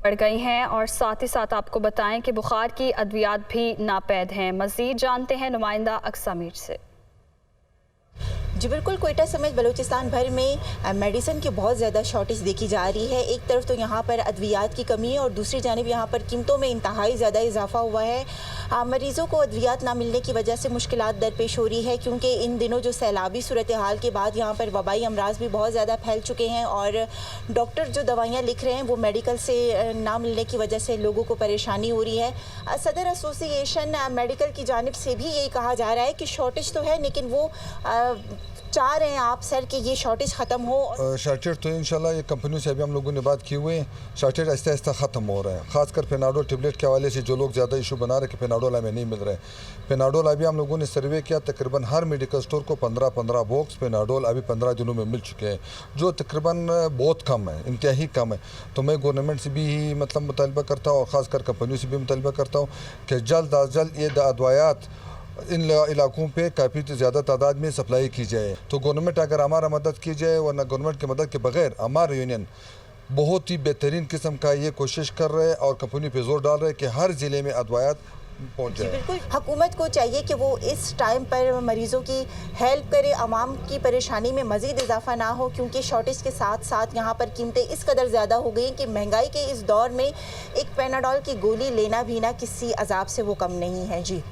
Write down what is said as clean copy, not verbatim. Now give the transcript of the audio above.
बढ़ गई हैं और साथ ही साथ आपको बताएं कि बुखार की अद्वियात भी नापैद हैं। मज़ीद जानते हैं नुमाइंदा अक्सा मीर से। जी बिल्कुल, कोयटा समेत बलूचिस्तान भर में मेडिसिन की बहुत ज़्यादा शॉर्टेज देखी जा रही है। एक तरफ तो यहाँ पर अद्वियात की कमी है और दूसरी जानिब यहाँ पर कीमतों में इंतहाई ज़्यादा इजाफा हुआ है। मरीज़ों को अद्वियात ना मिलने की वजह से मुश्किलात दरपेश हो रही है, क्योंकि इन दिनों जो सैलाबी सूरत हाल के बाद यहाँ पर वबाई अमराज भी बहुत ज़्यादा फैल चुके हैं और डॉक्टर जो दवाइयाँ लिख रहे हैं वो मेडिकल से ना मिलने की वजह से लोगों को परेशानी हो रही है। सदर एसोसिएशन मेडिकल की जानिब से भी यही कहा जा रहा है कि शॉर्टेज तो है, लेकिन वो चाह रहे हैं आप सर कि ये शॉर्टेज ख़त्म हो। शॉर्टेज तो इंशाल्लाह ये कंपनियों से अभी हम लोगों ने बात की हुए हैं, शॉर्टेज आहिस्ता आहिस्ता ख़त्म हो रहा है। ख़ासकर पेनाडोल टेबलेट के हवाले से जो लोग ज़्यादा इशू बना रहे हैं कि पेनाडोल हमें नहीं मिल रहा है। पेनाडोल अभी हम लोगों ने सर्वे किया, तकरीबन हर मेडिकल स्टोर को 15-15 बॉक्स पेनाडोल अभी 15 दिनों में मिल चुके हैं, जो तकरीबन बहुत कम है, इंतहाई कम है। तो मैं गवर्नमेंट से भी मतलब मुतालबा करता हूँ और ख़ासकर कंपनियों से भी मुतालबा करता हूँ कि जल्द अज जल्द ये अदवायात इन इलाकों पे काफ़ी ज़्यादा तादाद में सप्लाई की जाए। तो गवर्नमेंट अगर हमारा मदद की जाए, वरना गवर्नमेंट की मदद के बगैर हमारा यूनियन बहुत ही बेहतरीन किस्म का ये कोशिश कर रहे हैं और कंपनी पे जोर डाल रहे हैं कि हर ज़िले में अदवायात पहुँच जाए। बिल्कुल, हुकूमत को चाहिए कि वो इस टाइम पर मरीज़ों की हेल्प करे, आवाम की परेशानी में मज़ीद इजाफा ना हो, क्योंकि शॉर्टेज के साथ साथ यहाँ पर कीमतें इस कदर ज़्यादा हो गई कि महंगाई के इस दौर में एक पेनाडोल की गोली लेना भी ना किसी अजाब से वो कम नहीं है। जी।